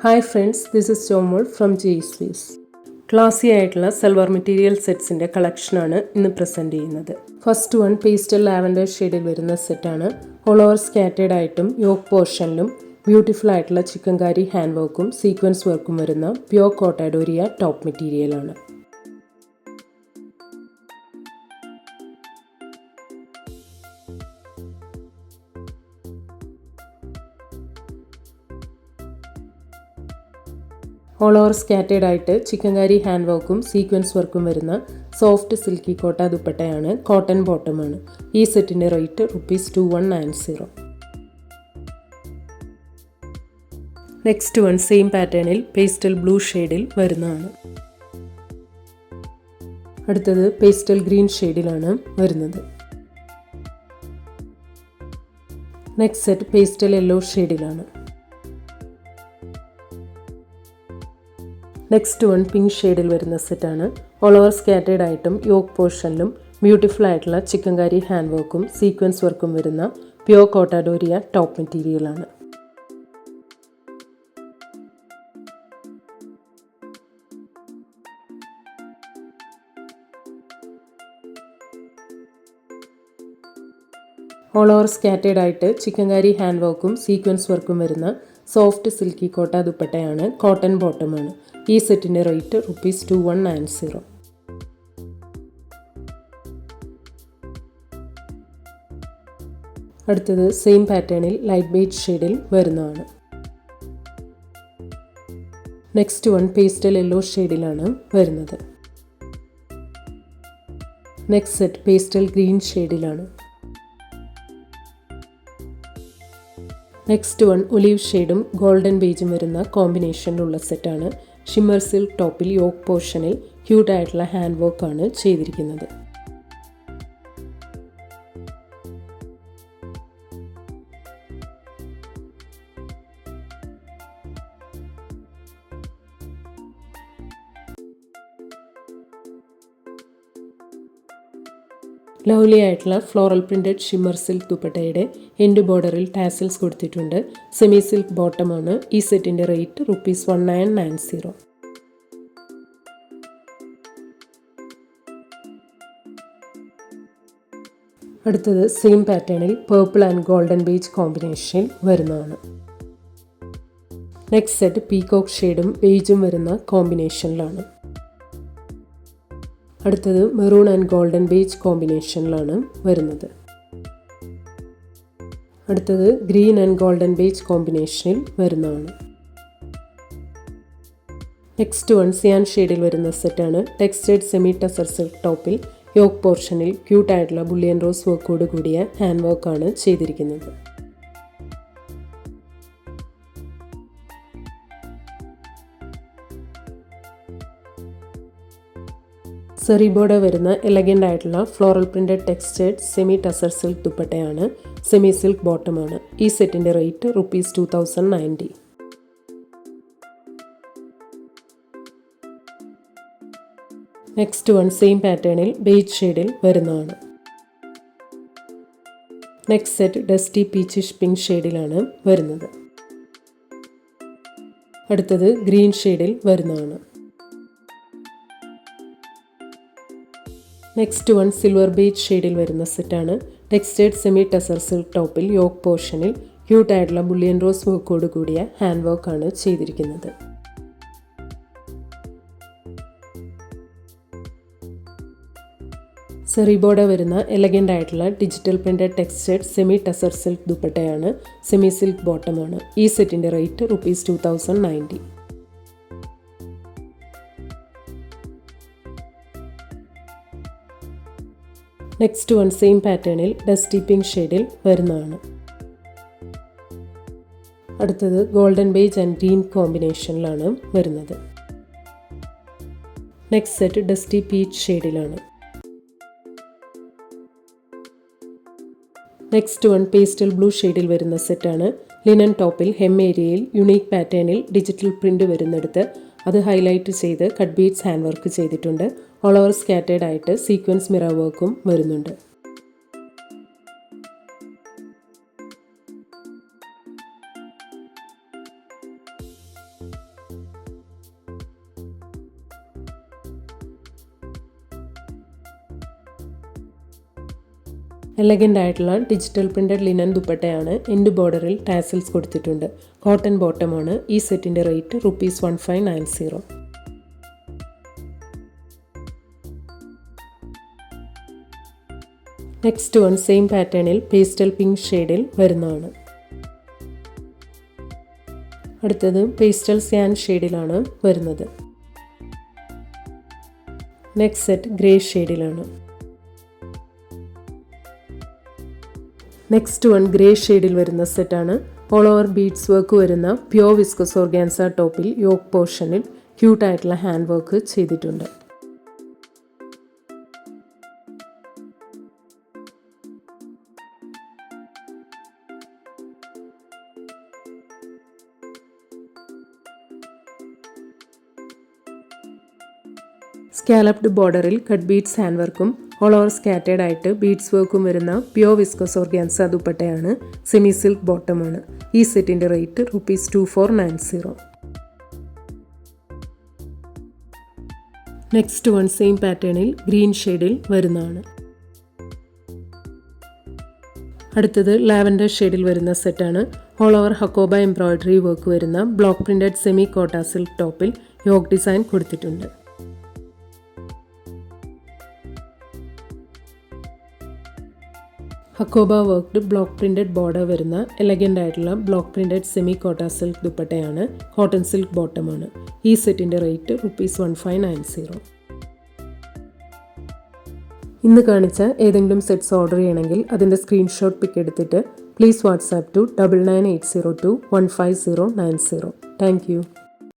Hi friends, this is Chomol from Jaisvees. Classy ആയിട്ടുള്ള salwar material സെറ്റ്സിൻ്റെ കളക്ഷനാണ് ഇന്ന് പ്രസൻറ്റ് ചെയ്യുന്നത്. ഫസ്റ്റ് വൺ പേസ്റ്റൽ ലാവൻഡർ ഷെയ്ഡിൽ വരുന്ന സെറ്റാണ്. ഓൾ ഓവർ സ്കാറ്റേഡ് ആയിട്ടും യോക്ക് പോർഷനിലും ബ്യൂട്ടിഫുൾ ആയിട്ടുള്ള ചിക്കൻകാരി ഹാൻഡ് വർക്കും സീക്വൻസ് വർക്കും വരുന്ന പ്യോർ കോട്ടാഡോരിയ ടോപ്പ് മെറ്റീരിയലാണ്. ഓൾ ഓവർ സ്കാറ്റേഡ് ആയിട്ട് ചിക്കൻകാരി ഹാൻഡ് വർക്കും സീക്വൻസ് വർക്കും വരുന്ന സോഫ്റ്റ് സിൽക്കി കോട്ട ദുപ്പട്ടയാണ്. കോട്ടൺ ബോട്ടമാണ്. ഈ സെറ്റിൻ്റെ റേറ്റ് ₹2190. നെക്സ്റ്റ് വൺ സെയിം പാറ്റേണിൽ പേസ്റ്റൽ ബ്ലൂ ഷെയ്ഡിൽ വരുന്നതാണ്. അടുത്തത് പേസ്റ്റൽ ഗ്രീൻ ഷെയ്ഡിലാണ് വരുന്നത്. നെക്സ്റ്റ് സെറ്റ് പേസ്റ്റൽ യെല്ലോ ഷെയ്ഡിലാണ്. നെക്സ്റ്റ് വൺ പിങ്ക് ഷെയ്ഡിൽ വരുന്ന സെറ്റാണ്. ഓൾ ഓവർ സ്കാറ്റേഡ് ആയിട്ടും യോക്ക് പോർഷനിലും ബ്യൂട്ടിഫുൾ ആയിട്ടുള്ള ചിക്കൻകാരി ഹാൻഡ് വർക്കും സീക്വൻസ് വർക്കും വരുന്ന പ്യോർ കോട്ടാഡോരിയ ടോപ്പ് മെറ്റീരിയലാണ്. ഓൾ ഓവർ സ്കാറ്റേഡ് ആയിട്ട് ചിക്കൻകാരി ഹാൻഡ് വർക്കും സീക്വൻസ് വർക്കും വരുന്ന സോഫ്റ്റ് സിൽക്കി കോട്ട ദുപ്പട്ടയാണ്. കോട്ടൺ ബോട്ടമാണ്. ഈ സെറ്റിൻ്റെ റേറ്റ് ₹2190. അടുത്തത് സെയിം പാറ്റേണിൽ ലൈറ്റ് ബേജ് ഷെയ്ഡിൽ വരുന്നതാണ്. നെക്സ്റ്റ് വൺ പേസ്റ്റൽ യെല്ലോ ഷെയ്ഡിലാണ് വരുന്നത്. നെക്സ്റ്റ് സെറ്റ് പേസ്റ്റൽ ഗ്രീൻ ഷെയ്ഡിലാണ്. നെക്സ്റ്റ് വൺ ഒലീവ് ഷെയ്ഡും ഗോൾഡൻ ബേജും വരുന്ന കോമ്പിനേഷനിലുള്ള സെറ്റാണ്. ഷിമ്മർ സിൽക്ക് ടോപ്പിൽ യോക്ക് പോർഷനിൽ ക്യൂട്ടായിട്ടുള്ള ഹാൻഡ് വർക്കാണ് ചെയ്തിരിക്കുന്നത്. ലവ്ലി ആയിട്ടുള്ള ഫ്ലോറൽ പ്രിൻറ്റഡ് ഷിമ്മർ സിൽക്ക് ദുപ്പട്ടയുടെ എൻഡ് ബോർഡറിൽ ടാസൽസ് കൊടുത്തിട്ടുണ്ട്. സെമി സിൽക്ക് ബോട്ടമാണ്. ഈ സെറ്റിൻ്റെ റേറ്റ് ₹1990. അടുത്തത് സെയിം പാറ്റേണിൽ പേർപ്പിൾ ആൻഡ് ഗോൾഡൻ ബേജ് കോമ്പിനേഷനിൽ വരുന്നതാണ്. നെക്സ്റ്റ് സെറ്റ് പീകോക്ക് ഷെയ്ഡും ബേജും വരുന്ന കോമ്പിനേഷനിലാണ്. അടുത്തത് മെറൂൺ ആൻഡ് ഗോൾഡൻ ബേജ് കോമ്പിനേഷനിലാണ് വരുന്നത്. അടുത്തത് ഗ്രീൻ ആൻഡ് ഗോൾഡൻ ബേജ് കോമ്പിനേഷനിൽ വരുന്നതാണ്. നെക്സ്റ്റ് വൺ സിയാൻ ഷെയ്ഡിൽ വരുന്ന സെറ്റാണ്. ടെക്സ്റ്റേഡ് സെമി ടസർ സിൽക്ക് ടോപ്പിൽ യോക്ക് പോർഷനിൽ ക്യൂട്ടായിട്ടുള്ള ബുള്ളിയൻ റോസ് വർക്കോട് കൂടിയ ഹാൻഡ് വർക്കാണ് ചെയ്തിരിക്കുന്നത്. സെറി ബോർഡർ വരുന്ന എലഗൻ്റ് ആയിട്ടുള്ള floral printed textured semi tussar silk ദുപ്പട്ടയാണ്. സെമി സിൽക്ക് ബോട്ടമാണ്. ഈ സെറ്റിൻ്റെ റേറ്റ് ₹2090. നെക്സ്റ്റ് വൺ സെയിം പാറ്റേണിൽ ബേജ് ഷെയ്ഡിൽ വരുന്നതാണ്. Next set dusty peachish pink ഷെയ്ഡിലാണ് വരുന്നത്. അടുത്തത് ഗ്രീൻ ഷെയ്ഡിൽ വരുന്നതാണ്. നെക്സ്റ്റ് വൺ സിൽവർ ബേജ് ഷെയ്ഡിൽ വരുന്ന സെറ്റാണ്. ടെക്സ്റ്റേഡ് സെമി ടസർ സിൽക്ക് ടോപ്പിൽ യോക്ക് പോർഷനിൽ ക്യൂട്ടായിട്ടുള്ള ബുള്ളിയൻ റോസ് വർക്കോട് കൂടിയ ഹാൻഡ് വർക്കാണ് ചെയ്തിരിക്കുന്നത്. സെറി ബോർഡർ വരുന്ന എലഗൻ്റ് ആയിട്ടുള്ള digital printed textured semi tussar silk ദുപ്പട്ടയാണ്. സെമി സിൽക്ക് ബോട്ടമാണ്. ഈ സെറ്റിൻ്റെ റേറ്റ് ₹2090. നെക്സ്റ്റ് വൺ സെയിം പാറ്റേണിൽ ഡസ്റ്റി പിങ്ക് ഷെയ്ഡിൽ വരുന്നതാണ്. അടുത്തത് ഗോൾഡൻ ബേജ് ആൻഡ് ഗ്രീൻ കോമ്പിനേഷനിലാണ് വരുന്നത്. നെക്സ്റ്റ് സെറ്റ് ഡസ്റ്റി പീച്ച് ഷെയ്ഡിലാണ്. നെക്സ്റ്റ് വൺ പേസ്റ്റൽ ബ്ലൂ ഷെയ്ഡിൽ വരുന്ന സെറ്റാണ്. ലിനൻ ടോപ്പിൽ ഹെം ഏരിയയിൽ യുണീക്ക് പാറ്റേണിൽ ഡിജിറ്റൽ പ്രിൻ്റ് വരുന്നെടുത്ത് അത് ഹൈലൈറ്റ് ചെയ്ത് കട്ട് ബീഡ്സ് ഹാൻഡ് വർക്ക് ചെയ്തിട്ടുണ്ട്. ഓൾ ഓവർ സ്കാറ്റേഡ് ആയിട്ട് സീക്വൻസ് മിറർ വർക്കും വരുന്നുണ്ട്. എലഗൻ്റ് ആയിട്ടുള്ള ഡിജിറ്റൽ പ്രിൻറ്റഡ് ലിനൻ ദുപ്പട്ടയാണ്. എൻഡ് ബോർഡറിൽ ടാസിൽസ് കൊടുത്തിട്ടുണ്ട്. കോട്ടൺ ബോട്ടമാണ്. ഈ സെറ്റിൻ്റെ റേറ്റ് ₹1590. നെക്സ്റ്റ് വൺ സെയിം പാറ്റേണിൽ പേസ്റ്റൽ പിങ്ക് ഷെയ്ഡിൽ വരുന്നതാണ്. അടുത്തത് പേസ്റ്റൽ സ്യാൻ ഷെയ്ഡിലാണ് വരുന്നത്. നെക്സ്റ്റ് സെറ്റ് ഗ്രേ ഷെയ്ഡിലാണ്. നെക്സ്റ്റ് വൺ ഗ്രേ ഷെയ്ഡിൽ വരുന്ന സെറ്റാണ്. ഓൾ ഓവർ ബീഡ്സ് വർക്ക് വരുന്ന പ്യോർ വിസ്കോസ് ഓർഗാൻസ ടോപ്പിൽ യോക്ക് പോർഷനിൽ ക്യൂട്ടായിട്ടുള്ള ഹാൻഡ് വർക്ക് ചെയ്തിട്ടുണ്ട്. സ്കാലപ്ഡ് ബോർഡറിൽ കട്ട് ബീഡ്സ് ഹാൻഡ് വർക്കും ഓൾ ഓവർ സ്കാറ്റേഡ് ആയിട്ട് ബീഡ്സ് വർക്കും വരുന്ന പ്യോർ വിസ്കോസ് ഓർഗാൻസ ദുപ്പട്ടയാണ്. സെമി സിൽക്ക് ബോട്ടമാണ്. ഈ സെറ്റിൻ്റെ റേറ്റ് ₹2490. നെക്സ്റ്റ് വൺ സെയിം പാറ്റേണിൽ ഗ്രീൻ ഷെയ്ഡിൽ വരുന്നതാണ്. അടുത്തത് ലാവൻഡർ ഷെയ്ഡിൽ വരുന്ന സെറ്റാണ്. All over hakoba embroidery work വരുന്ന block printed semi kota silk ടോപ്പിൽ യോക്ക് ഡിസൈൻ കൊടുത്തിട്ടുണ്ട്. Hakoba worked block printed border വരുന്ന എലഗൻ്റ് ആയിട്ടുള്ള block printed semi kota silk ദുപ്പട്ടയാണ്. കോട്ടൺ സിൽക്ക് ബോട്ടമാണ്. ഈ സെറ്റിൻ്റെ റേറ്റ് ₹1590. ഇന്ന് കാണിച്ച ഏതെങ്കിലും സെറ്റ്സ് ഓർഡർ ചെയ്യണമെങ്കിൽ അതിൻ്റെ സ്ക്രീൻഷോട്ട് പിക്ക് എടുത്തിട്ട് please WhatsApp to 9980215090. Thank U.